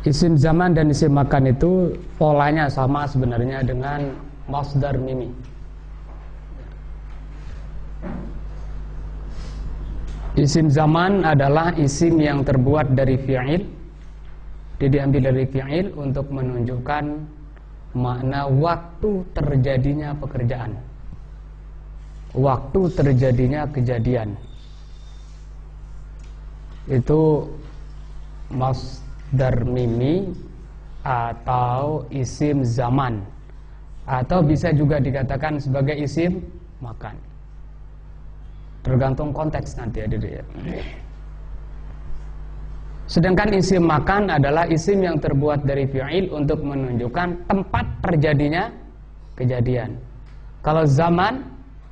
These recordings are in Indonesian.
Isim zaman dan isim makan itu polanya sama sebenarnya dengan masdar mimi. Isim zaman adalah isim yang terbuat dari fi'il. Dia diambil dari fi'il untuk menunjukkan makna waktu terjadinya pekerjaan, waktu terjadinya kejadian. Itu masdar mimi atau isim zaman, atau bisa juga dikatakan sebagai isim makan, tergantung konteks nanti ya. Sedangkan isim makan adalah isim yang terbuat dari fi'il untuk menunjukkan tempat terjadinya kejadian. Kalau zaman,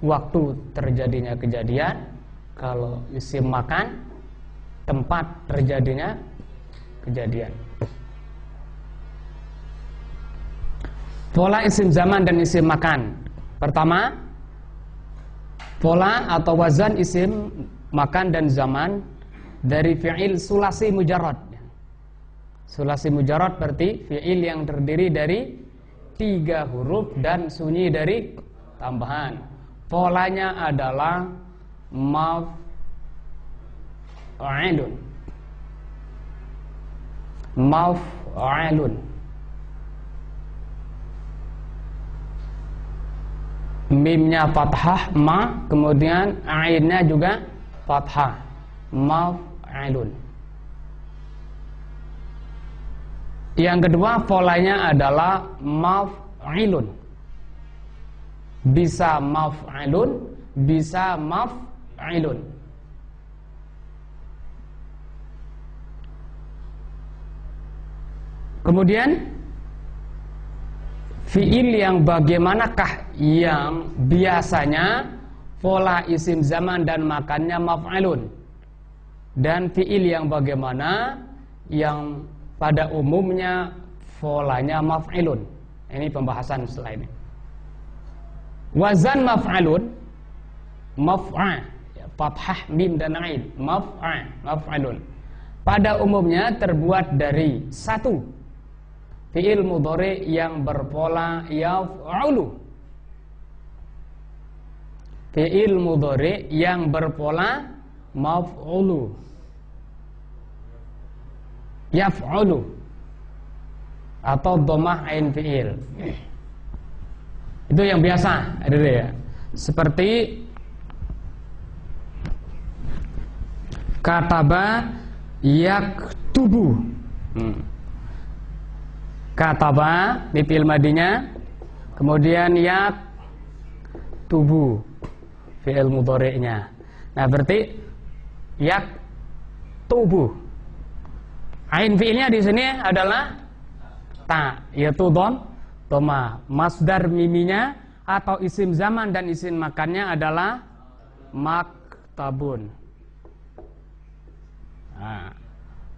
waktu terjadinya kejadian. Kalau isim makan, tempat terjadinya kejadian. Pola isim zaman dan isim makan. Pertama, pola atau wazan isim makan dan zaman dari fi'il sulasi mujarrad. Sulasi mujarrad berarti fi'il yang terdiri dari 3 huruf dan sunyi dari tambahan. Polanya adalah maf'alun. Maf'alun. Mimnya fathah ma, kemudian ainnya juga fathah. Maf'alun. Yang kedua polanya adalah maf'ilun. Bisa maf'alun, bisa maf'ilun. Kemudian fi'il yang bagaimanakah yang biasanya pola isim zaman dan makannya maf'alun, dan fi'il yang bagaimana yang pada umumnya polanya maf'ilun. Ini pembahasan setelah ini. Wazan maf'alun, maf'a, fathah mim dan ain, maf'alun. Pada umumnya terbuat dari 1 fi'il mudhari yang berpola yaf'ulu. Fi'il mudhari yang berpola maf'ulu, yaf'ulu, atau dhammah ain fi'il. Itu yang biasa ada ya. Seperti kataba yaktubu. Kataba fi'il madinya, kemudian yaktubu fi'il mudhari'nya. Nah, berarti yaktubu. Ain fi'ilnya di sini adalah ta, yaitu dhamma. Masdar miminya atau isim zaman dan isim makannya adalah maktabun. Nah,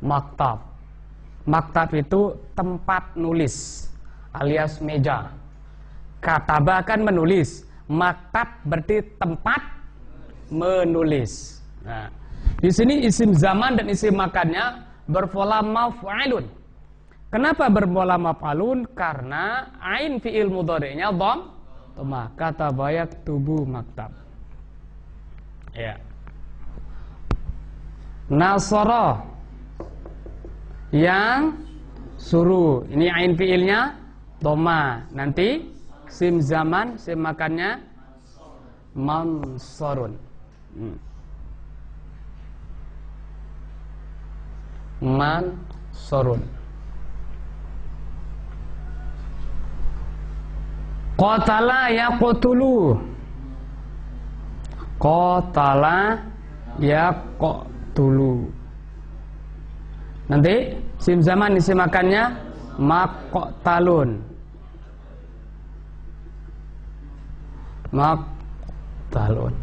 maktab. Maktab itu tempat nulis alias meja. Kataba kan menulis. Maktab berarti tempat menulis. Nah, di sini isim zaman dan isim makannya berpola maf'alun. Kenapa berpola maf'alun? Karena ain fi'il mudhari'nya dhamma. Kataba yaktubu maktab. Ya. Nasara, yang suruh. Ini ain fi'ilnya dhamma. Nanti sim zaman, sim makannya mansarun. Mansarun. Qatala yaqtulu. Qatala yaqtulu. Nanti sim zaman isi makannya maqtalun. Maqtalun.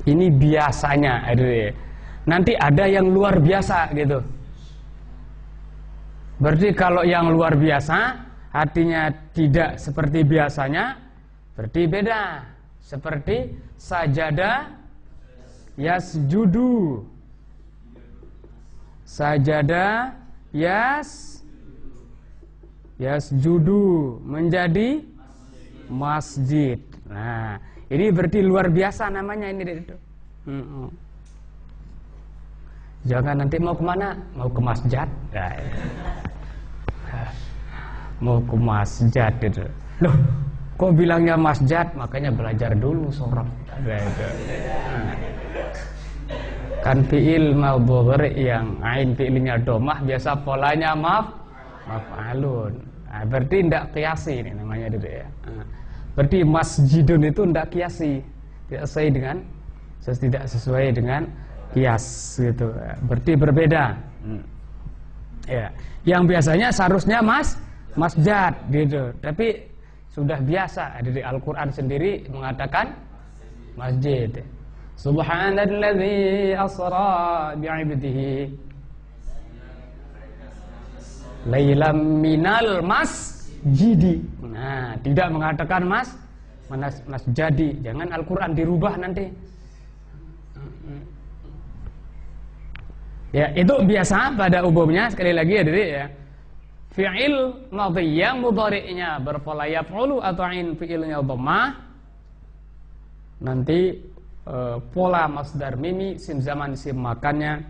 Ini biasanya ada. Nanti ada yang luar biasa gitu. Berarti kalau yang luar biasa artinya tidak seperti biasanya, berarti beda. Seperti sajada yasjudu. Sajada Yasjudu menjadi masjid. Nah, ini berarti luar biasa namanya ini itu. Jangan nanti mau kemana? Mau ke masjid? Nah, mau ke masjid itu. Loh, kok bilangnya masjid? Makanya belajar dulu sorab. Kan fi'il mudhari yang ain fi'ilnya domah biasa polanya maf'alun. Nah, berarti tidak kiasi ini namanya itu ya. Berarti masjidun itu tidak kiasi, tidak sesuai dengan kias gitu. Berarti berbeda. Ya, yang biasanya seharusnya masjid gitu. Tapi sudah biasa di Al-Qur'an sendiri mengatakan masjid. Subhanalladzi asra bi'ibdihi lailam minal masjidi. Nah, tidak mengatakan masjadi. Jangan Al-Qur'an dirubah nanti. Ya, itu biasa pada umumnya sekali lagi ya, Diri ya. Fi'il madhi yang mudhari'nya berpola yaf'ulu atau ain fi'ilnya dhammah. Nanti pola masdar mimi sim zaman sim makannya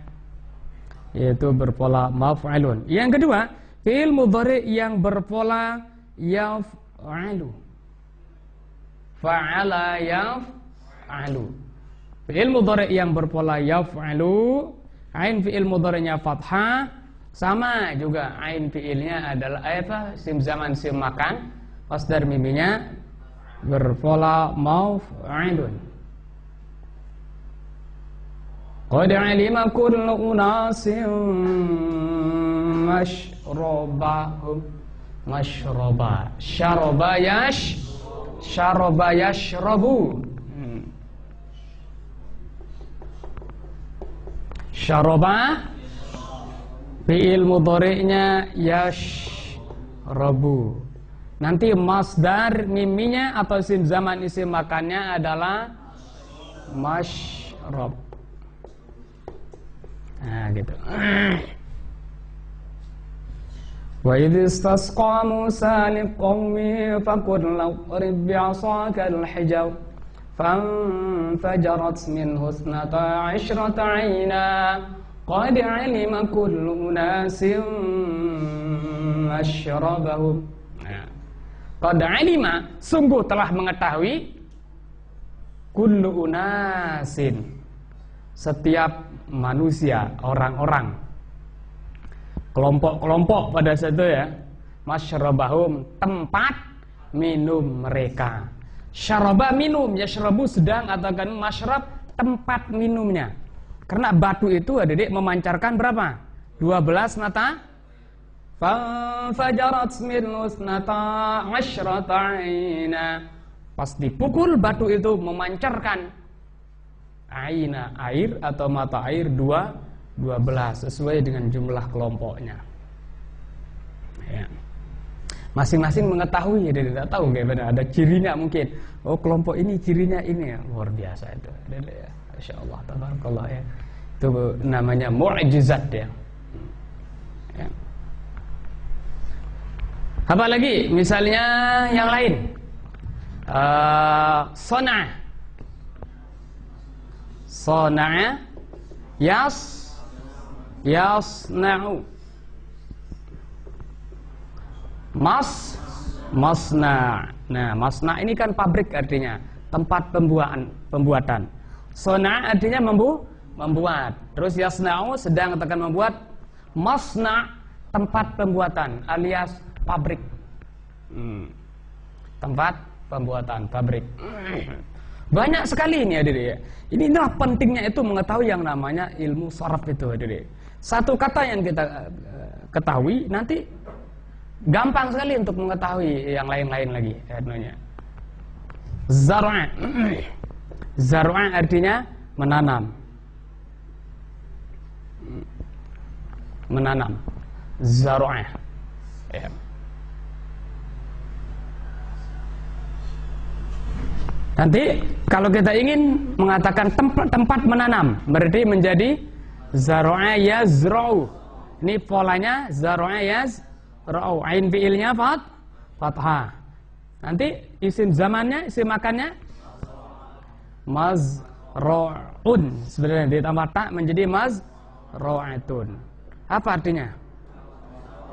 yaitu berpola maf'alun. Yang kedua, fi'il mudhari' yang berpola yaf'alu. Fa'ala yaf'alu. Fi'il mudhari' yang berpola yaf'alu, ain fi'il mudhari'nya fathah, sama juga ain fi'ilnya adalah sim zaman sim makan, masdar miminya berpola maf'alun. Qad 'alima kullu unasin mashrabahum. Mashraba, syaraba yashrabu. Syaraba fi'il mudhari'nya yashrabu. Nanti masdar miminya atau sim zaman isim makannya adalah mashrab. Nah, gitu. Wa idh istasqa Musa liqaumihi faqul idrib bi'asaka al-hajar fanfajarat minhu 12 'ayna qad 'alima kullu unasin mashrabahum. Qad 'alima, sungguh telah mengetahui, kullu unasin, setiap manusia, orang-orang, kelompok-kelompok pada saat itu ya, masyrabahum, tempat minum mereka. Syaraba minum, yashrabu sedang, atau kan masyrab tempat minumnya. Karena batu itu adik memancarkan berapa? 12 mata. Fajarat minhu 12 'aina. Pas dipukul batu itu memancarkan aina, air atau mata air 12 sesuai dengan jumlah kelompoknya. Ya. Masing-masing mengetahui, dia tidak tahu bagaimana, ada cirinya mungkin. Oh, kelompok ini cirinya ini, luar biasa itu. Ya. Masyaallah, tabarakallah ya. Itu namanya mu'jizat ya. Ya. Apa lagi? Misalnya yang lain. Sana'a yasna'u. Masna'. Nah, masna' ini kan pabrik artinya, tempat pembuatan. Sana'a artinya membuat. Terus yasna'u sedang akan membuat. Masna' tempat pembuatan alias pabrik. Tempat pembuatan pabrik. Banyak sekali ini adik ya. Inilah pentingnya itu mengetahui yang namanya ilmu sharaf itu adik. Satu kata yang kita ketahui nanti gampang sekali untuk mengetahui yang lain-lain lagi. Zar'a. Zar'a artinya menanam. Menanam. Zar'a. Ya. Nanti kalau kita ingin mengatakan tempat menanam, berarti menjadi zar'a yazra'u. Ini polanya zar'a ra'au. Ain fi'ilnya fathah. Nanti isim zamannya, isim makannya mazra'un. Sebenarnya ditambah ta menjadi mazra'atun. Apa artinya?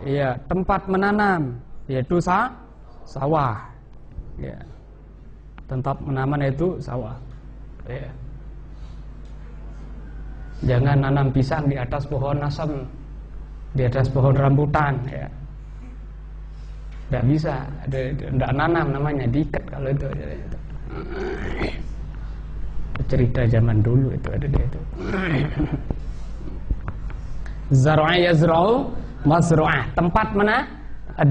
Iya, tempat menanam, yaitu sawah. Ya. Tempat menanam itu sawah. Ya. Jangan nanam pisang di atas pohon asam, di atas pohon rambutan, ya. Tidak bisa, tidak nanam namanya, diikat kalau itu. Cerita zaman dulu itu ada dia itu. Zar'a yazra'u mazru'ah, tempat mana?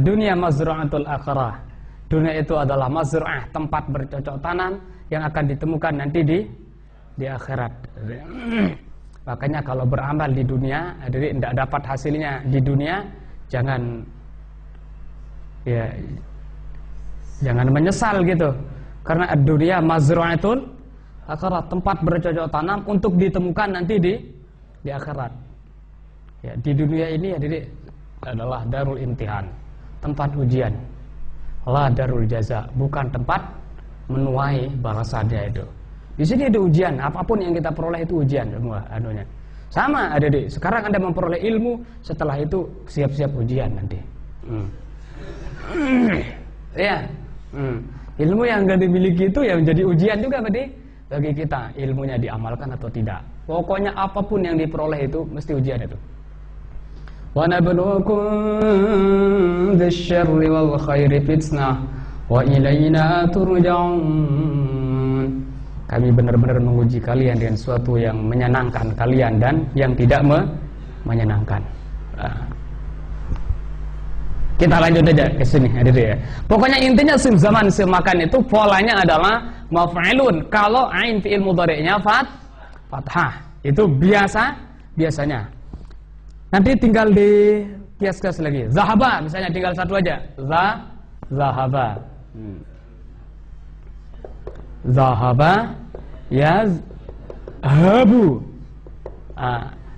Dunia mazru'atul akhirah. Dunia itu adalah mazru'ah, tempat bercocok tanam yang akan ditemukan nanti di akhirat. Makanya kalau beramal di dunia, jadi tidak dapat hasilnya di dunia, jangan menyesal gitu. Karena dunia mazru'atul akhirat, tempat bercocok tanam untuk ditemukan nanti di akhirat. Ya, di dunia ini jadi adalah darul imtihan, tempat ujian. La darul jaza, bukan tempat menuai balasannya itu. Di sini ada ujian, apapun yang kita peroleh itu ujian semua anunya. Sama adik-adik, sekarang Anda memperoleh ilmu, setelah itu siap-siap ujian nanti. Ya. Ilmu yang Anda dimiliki itu yang menjadi ujian juga bagi kita, ilmunya diamalkan atau tidak. Pokoknya apapun yang diperoleh itu mesti ujian itu. Wa nabluukum bisyarri wal khairi fitnah wa ilaina turja'un. Kami benar-benar menguji kalian dengan sesuatu yang menyenangkan kalian dan yang tidak menyenangkan. Kita lanjut aja ke sini, ya. Pokoknya intinya sim zaman sim makan itu polanya adalah maf'ilun. Kalau ain fi'il mudhari'nya fathah, itu biasanya. Nanti tinggal di kias-kias lagi. Zahaba misalnya tinggal satu aja. Zahaba. Zahaba yazhabu.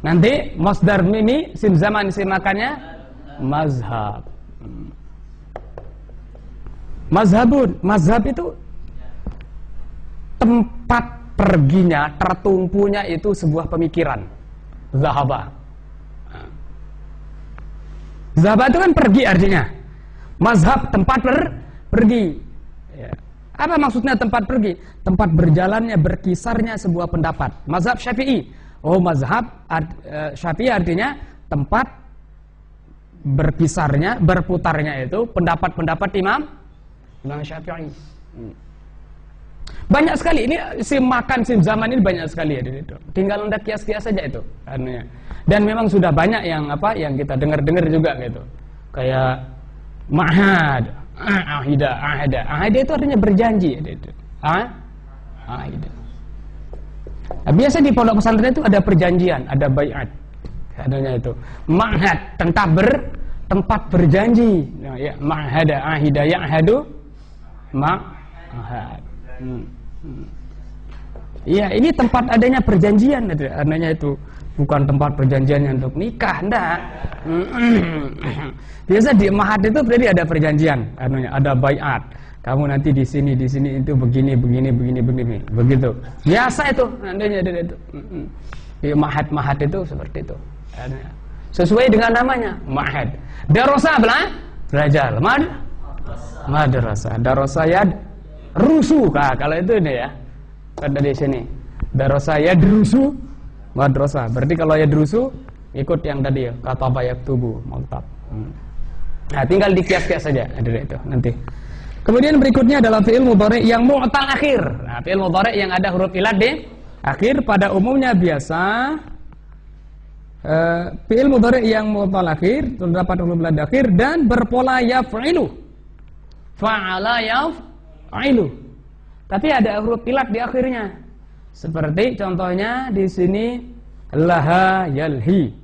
Nanti masdar mimi sim zaman sim makannya mazhab. Mazhabun, mazhab itu tempat perginya, tertumpunya itu sebuah pemikiran. Zahaba. Zahaba itu kan pergi artinya. Mazhab tempat pergi. Ya. Apa maksudnya tempat pergi? Tempat berjalannya, berkisarnya sebuah pendapat. Mazhab Syafi'i. Oh, mazhab Syafi'i artinya tempat berkisarnya, berputarnya itu pendapat-pendapat Imam Syafi'i. Banyak sekali ini sim makan sim zaman ini banyak sekali ya itu. Tinggal Anda kias-kias saja itu anunya. Dan memang sudah banyak yang kita dengar-dengar juga gitu. Kayak ma'had, ahida itu artinya berjanji itu. Ahida. Nah, biasa di pondok pesantren itu ada perjanjian, ada baiat. Adanya itu. Ma'had, tempat berjanji. Nah, ya, ma'hada, ahida, ya'hadu, ma'had. Iya, ini tempat adanya perjanjian, adanya itu bukan tempat perjanjian untuk nikah, enggak. Biasa di mahad itu berarti ada perjanjian, ada baiat. Kamu nanti di sini itu begini, begitu. Biasa itu, adanya itu. Di mahad itu seperti itu. Sesuai dengan namanya, mahad. Darasa belajar, madrasah. Darasa yad rusuh, kalau itu ini ya. Ada di sini. Darasa yadrusu madrasah. Berarti kalau yadrusu ikut yang tadi ya, kata bayak tubuh, maktab. Nah, tinggal dikias-kias saja ada itu nanti. Kemudian berikutnya adalah fi'il mudhari' yang mu'tal akhir. Nah, fi'il mudhari' yang ada huruf ilat di akhir pada umumnya biasa fi'il mudhari' yang mu'tal akhir terdapat huruf ilat di akhir dan berpola yaf'ilu. Fa'ala yaf'ilu. Tapi ada huruf ilat di akhirnya. Seperti contohnya di sini laha yalhi.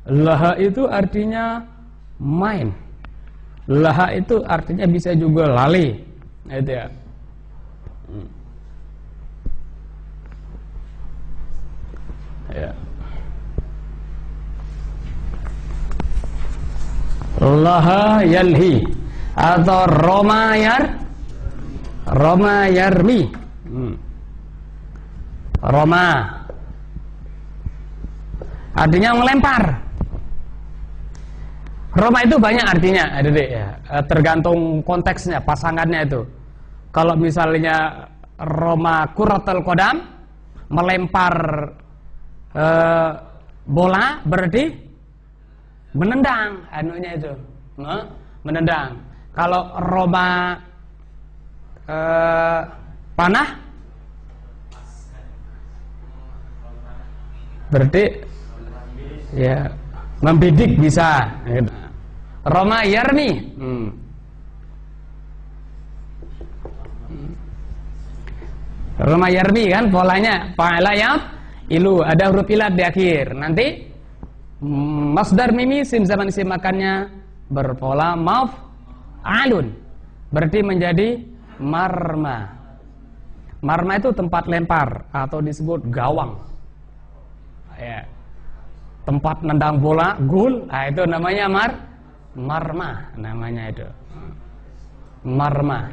Laha itu artinya main. Laha itu artinya bisa juga lali. Itu ya. Ya. laha yalhi atau roma yarmi. Roma artinya melempar. Roma itu banyak artinya, adik ya. Tergantung konteksnya, pasangannya itu. Kalau misalnya Roma kuratul qadam, melempar bola, berarti menendang anunya itu, menendang. Kalau Roma panah, berarti ya membidik bisa. Roma yarmi. Roma yarmi kan polanya fa'ala ya ilu, ada huruf ilat di akhir. Nanti masdar mimi sim zaman isim makannya berpola maf'alun, berarti menjadi marma. Marma itu tempat lempar atau disebut gawang. Ya. Tempat nendang bola, gol, nah itu namanya marma, namanya itu. Marma.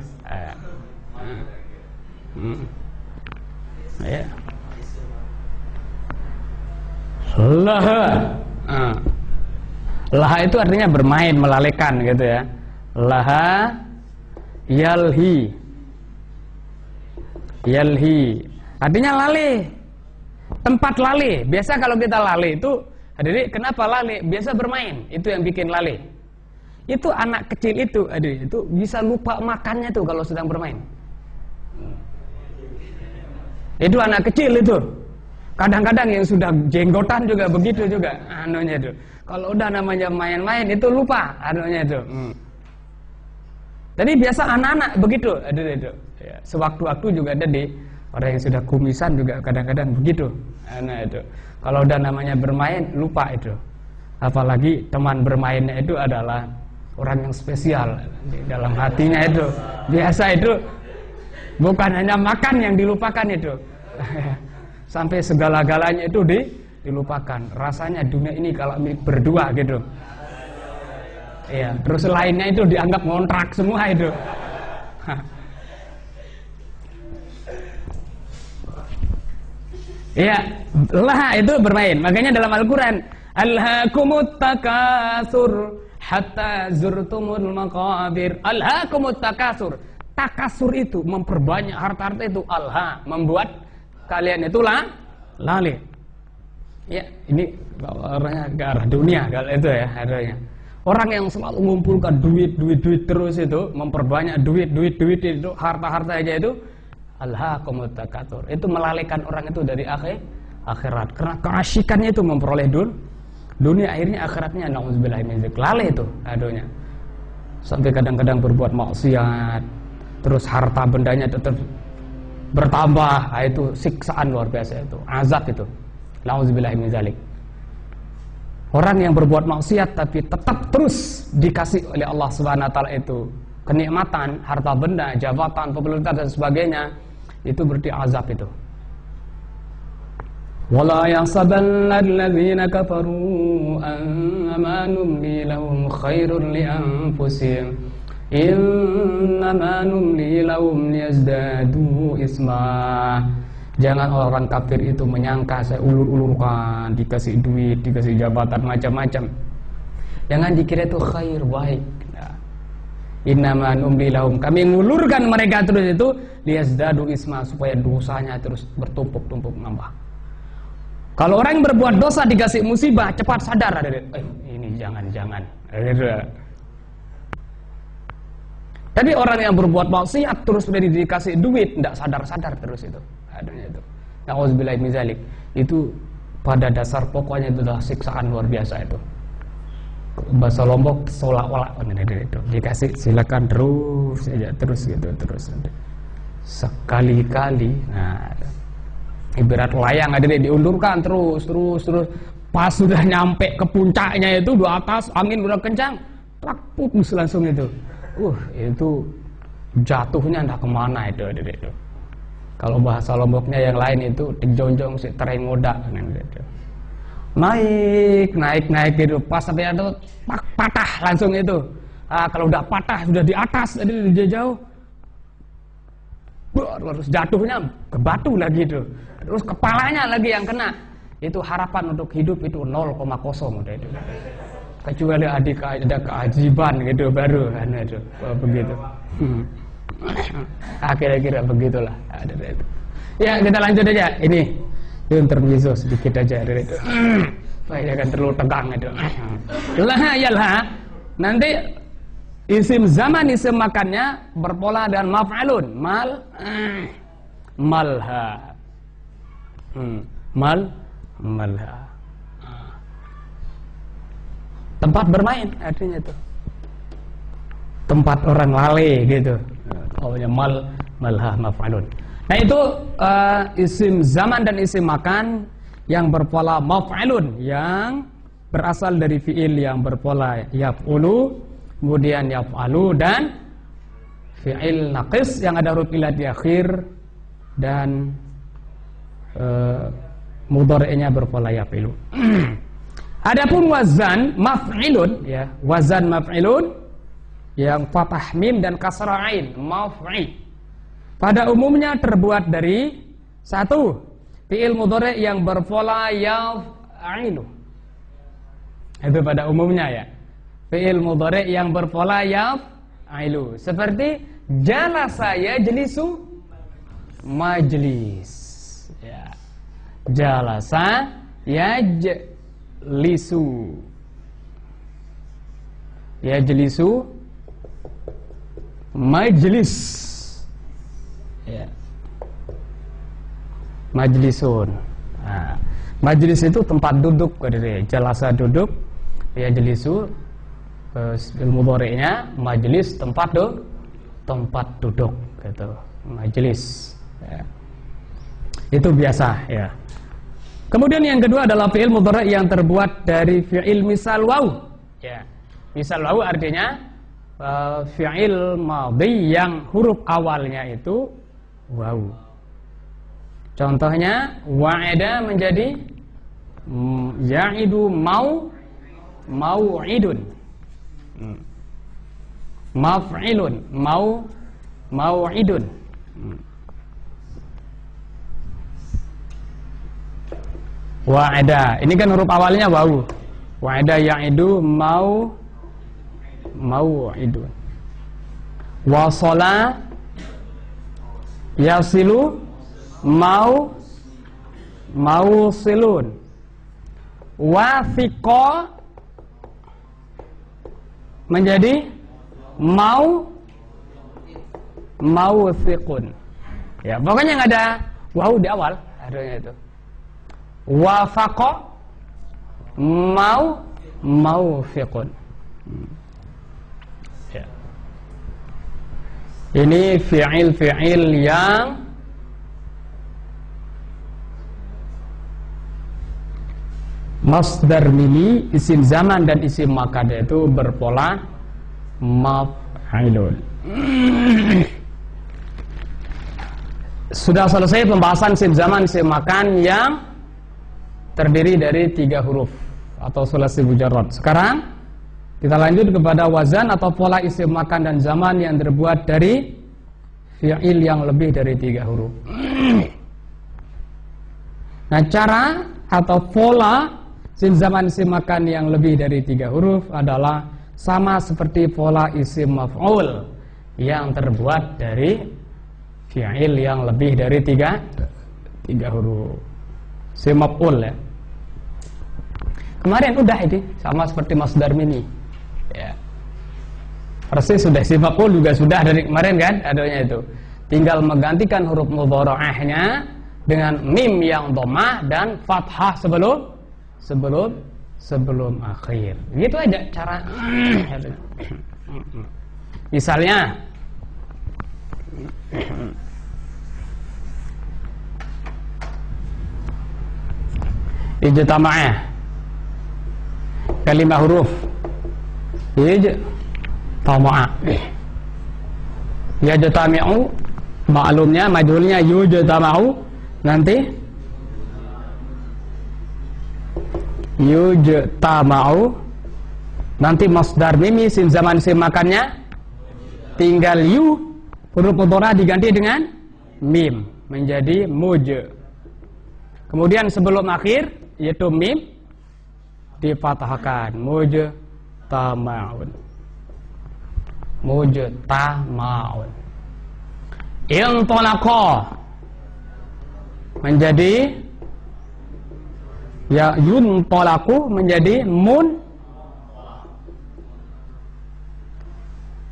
Ya. Laha. Laha itu artinya bermain, melalekan gitu ya. Laha yalhi. Yalhi artinya lali. Tempat lali. Biasa kalau kita lali itu, hadirin, kenapa lali? Biasa bermain, itu yang bikin lali. Itu anak kecil itu, hadirin, itu bisa lupa makannya tuh kalau sedang bermain. Itu anak kecil itu. Kadang-kadang yang sudah jenggotan juga begitu juga anunya itu. Kalau udah namanya main-main itu lupa anunya itu. Jadi biasa anak-anak begitu, hadirin itu. Ya, sewaktu-waktu juga ada di orang yang sudah kumisan juga kadang-kadang begitu. Nah itu. Kalau udah namanya bermain lupa itu. Apalagi teman bermainnya itu adalah orang yang spesial di dalam hatinya itu. Biasa itu bukan hanya makan yang dilupakan itu. Sampai segala-galanya itu dilupakan. Rasanya dunia ini kalau berdua gitu. Iya, terus lainnya itu dianggap ngontrak semua itu. Iya, lah itu bermain. Makanya dalam Al-Quran, alhaakumut takasur hatta zurtumul maqabir. Alhaakumut takasur. Takasur itu memperbanyak harta-harta itu. Alha, membuat kalian itu lali. Ya, ini orangnya ke arah dunia kalau itu ya adanya. Orang yang selalu mengumpulkan duit terus itu, memperbanyak duit itu, harta-harta aja itu. Alhaakumut takatsur. Itu melalaikan orang itu dari akhirat. Karena keasyikannya itu memperoleh dunia, akhirnya akhiratnya nauzubillahi min dzalik. Lalai itu adonya. Sampai kadang-kadang berbuat maksiat, terus harta bendanya tetap bertambah. Itu siksaan luar biasa itu, azab itu. Nauzubillahi min dzalik. Orang yang berbuat maksiat tapi tetap terus dikasih oleh Allah Subhanahu wa taala itu kenikmatan, harta benda, jabatan, popularitas dan sebagainya, itu berarti azab itu. Wala yahsabanna alladzina kafaru annama numli lahum khairun li anfusihim innama numli lahum liyazdadu isma. Jangan orang kafir itu menyangka saya ulur-ulurkan, dikasih duit, dikasih jabatan macam-macam. Jangan dikira itu khair, baik. Innama numli lahum, kami ngulurkan mereka terus itu liyazdadu isma, supaya dosanya terus bertumpuk-tumpuk nambah. Kalau orang yang berbuat dosa dikasih musibah, cepat sadar, ini jangan. Tapi orang yang berbuat maksiat terus sudah dikasih duit, tidak sadar-sadar terus itu. Adanya itu. Nauzubillahi min dzalik. Itu pada dasar pokoknya itu adalah siksaan luar biasa itu. Bahasa Lombok seolah-olah itu dikasih silakan terus saja, terus gitu, terus sekali-kali. Nah, ibarat layang ada diundurkan terus pas sudah nyampe ke puncaknya itu di atas, angin udah kencang, plak putus langsung itu. Itu jatuhnya entah kemana itu. Kalau bahasa Lomboknya yang lain itu dijonjong si tereng moda gitu. naik gitu. Pas sampai itu patah langsung itu. Kalau udah patah, sudah di atas, tadi jauh, terus jatuhnya ke batu lagi itu. Terus kepalanya lagi yang kena. Itu harapan untuk hidup itu 0,0 udah itu. Kecuali ada keajaiban gitu baru kan itu. Begitu. Kira-kira begitulah. Ada itu. Ya, kita lanjut aja. Ini intermezzo sedikit aja dari itu. Saya akan terlalu tegang itu. Lah. Nanti isim zaman, isim makannya berpola dan maf'alun. Malha. Malha. Tempat bermain artinya itu. Tempat orang lale gitu. Pokoknya malha maf'alun. Nah itu isim zaman dan isim makan yang berpola maf'alun, yang berasal dari fi'il yang berpola yaf'ulu, kemudian yaf'alu, dan fi'il naqis yang ada huruf ilah di akhir, dan mudhari'nya berpola yaf'ilu. Adapun wazan maf'ilun, ya, wazan maf'ilun yang fathah mim dan kasrah ain, maf'i, pada umumnya terbuat dari satu, fi'il mudhari' yang berpola yaf'ilu. Itu pada umumnya ya. Fi'il mudhari' yang berpola yaf'ilu. Seperti jalasa yajlisu majlis. Ya. Jalasa yajlisu. Yajlisu majlis. Ya. Majlisun. Nah, majlis itu tempat duduk, jalasa duduk, yajlisu ilmu mudhari'nya majlis tempat duduk gitu. Majlis. Ya. Itu biasa ya. Kemudian yang kedua adalah fi'il mudhari' yang terbuat dari fi'il misal waw. Ya. Misal waw artinya fi'il madhi yang huruf awalnya itu waw. Contohnya wa'ada menjadi ya'idu mau'idun. Maf'ilun mau'idun. Wa'ada, ini kan huruf awalnya waw. Wa'ada ya'idu mau'idun. Wasala yasilu mausilun. Wathiqa menjadi mauthiqun. Ya, pokoknya nggak ada waw di awal, adanya itu. Wafaqa maufiqun. Ya. Ini fi'il yang masdar mili, isim zaman dan isim makan itu berpola maf'ilun. Sudah selesai pembahasan isim zaman, isim makan yang terdiri dari 3 huruf atau sulasi mujarrad. Sekarang kita lanjut kepada wazan atau pola isim makan dan zaman yang terbuat dari fi'il yang lebih dari 3 huruf. Nah, cara atau pola isim zaman isim makan yang lebih dari 3 huruf adalah sama seperti pola isim maf'ul yang terbuat dari fi'il yang lebih dari 3 huruf. Isim maf'ul ya. Kemarin udah ini sama seperti masdar mini. Ya. Persis sudah isim maf'ul juga sudah dari kemarin kan adanya itu. Tinggal menggantikan huruf mudhara'ahnya dengan mim yang dhammah dan fathah sebelum akhir. Gitu aja cara. Misalnya ijtama'ah kalimah huruf ijtama'a. Yajtami'u maklumnya majhulnya yujtama'u, nanti yujtama'u. Nanti masdar mimi isim zaman isim makannya tinggal yu, huruf mudhari diganti dengan mim menjadi muj. Kemudian sebelum akhir yaitu mim difathahkan, mujtama'un. Mujtama'un. Intalaqa menjadi ya yuntalaku menjadi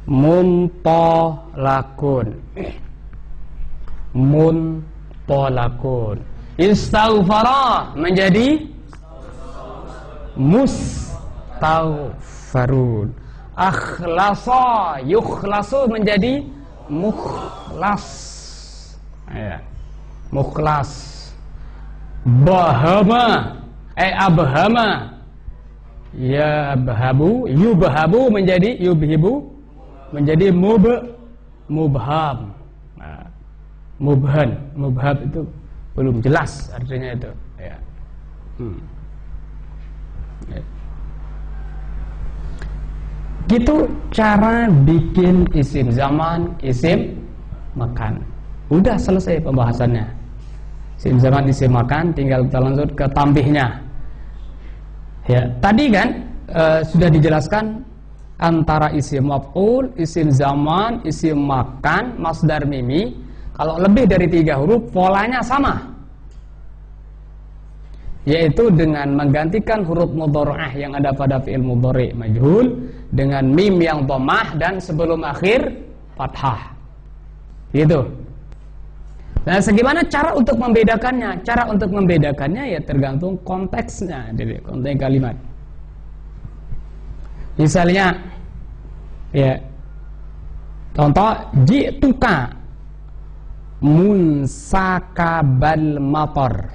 muntolakun. Muntolakun. Istaghfara menjadi mustaghfarun. Akhlasa yukhlasu menjadi mukhlas. Ya. Mukhlas. Bahama abhama ya abhabu yubhabu menjadi yubhibu menjadi mubham. Nah, mubhan itu belum jelas artinya itu ya. Ya. Gitu cara bikin isim zaman, isim makan. Udah selesai pembahasannya. Isim zaman, isim makan, tinggal kita lanjut ke tambihnya. Ya, tadi kan sudah dijelaskan antara isim maf'ul, isim zaman, isim makan, masdar mimi. Kalau lebih dari 3 huruf, polanya sama. Yaitu dengan menggantikan huruf mudhari'ah yang ada pada fi'il mudhari' majhul dengan mim yang dhammah dan sebelum akhir fathah. Gitu. Nah, bagaimana cara untuk membedakannya? Cara untuk membedakannya ya tergantung konteksnya, jadi konteks kalimat. Misalnya, ya, contoh ji'tuka munsakabal matar.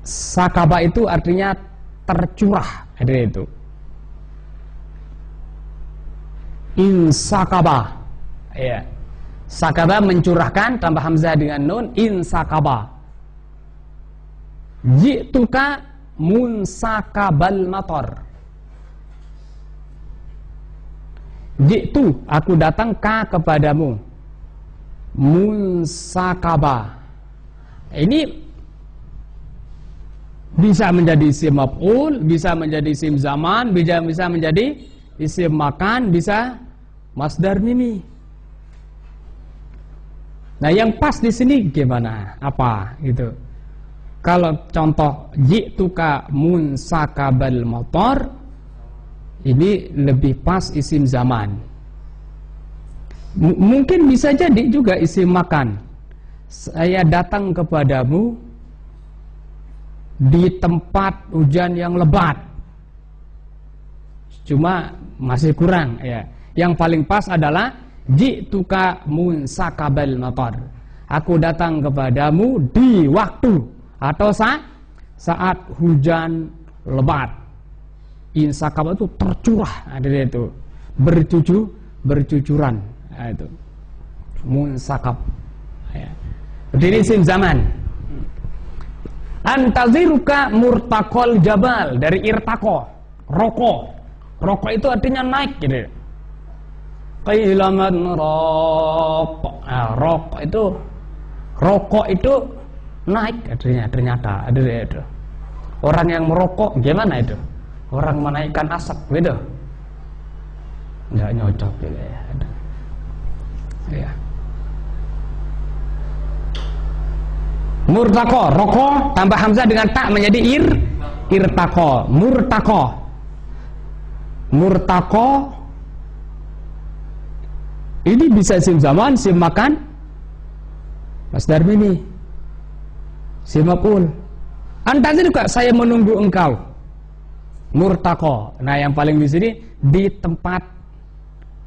Sakaba itu artinya tercurah, ada itu. Insakaba, ya. Sakaba mencurahkan tambah hamzah dengan nun, insakaba. Ji'tuka munsakabal matar. Ji'tu, aku datang kepadamu. Munsakaba. Ini bisa menjadi isim maf'ul, bisa menjadi isim zaman, bisa menjadi isim makan, bisa masdar mimi. Nah, yang pas di sini gimana? Apa gitu? Kalau contoh ji'tuka munsakabal matar, ini lebih pas isim zaman. Mungkin bisa jadi juga isim makan. Saya datang kepadamu di tempat hujan yang lebat. Cuma masih kurang ya. Yang paling pas adalah ji'tuka munsakabal matar. Aku datang kepadamu di waktu atau saat hujan lebat. Insakab itu tercurah, ada itu bercucuran, itu munsakab. Ya. Ini isim zaman. Antaziruka murtaqal jabal, dari irtaqo, roko itu artinya naik gitu. Qilaman rokok itu naik artinya, ternyata ada itu. Orang yang merokok gimana itu? Orang menaikkan asap gitu. Enggak nyocok gitu ya. Ya. Murtaqo, rokok tambah hamzah dengan tak menjadi irtaqo, murtaqo. Ini bisa isim zaman, isim makan, masdar mimi, isim maf'ul. Antaziruka, saya menunggu engkau. Murtaqo. Nah, yang paling di sini di tempat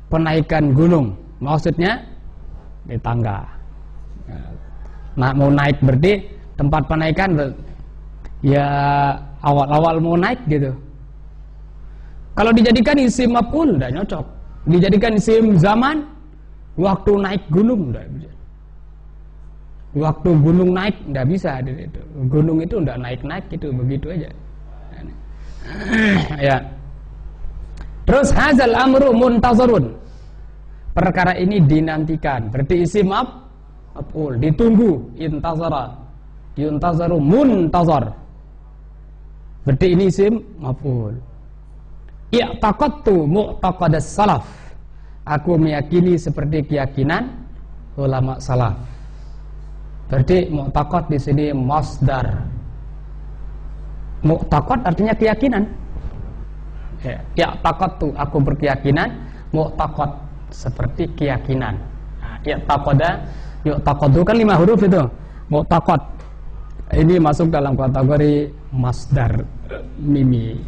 penaikan gunung. Maksudnya di tangga. Nah, mau naik berarti tempat penaikan ya awal-awal mau naik gitu. Kalau dijadikan isim maf'ul enggak nyocok. Dijadikan isim zaman waktu naik gunung enggak bisa. Waktu gunung naik enggak bisa itu. Gunung itu enggak naik-naik gitu, begitu aja. Ya. Terus hazal amru muntazarun. Perkara ini dinantikan. Berarti isim maf'ul, ditunggu, intazara. Yuntazaru muntazar. Berarti ini isim maf'ul. I'taqadtu mu'taqadas salaf. Aku meyakini seperti keyakinan ulama salaf. Berarti mu'taqad di sini masdar. Mu'taqad artinya keyakinan. I'taqadtu, aku berkeyakinan, mu'taqad seperti keyakinan. I'taqada, yu'taqadu kan 5 huruf itu. Mu'taqad. Ini masuk dalam kategori masdar mimi.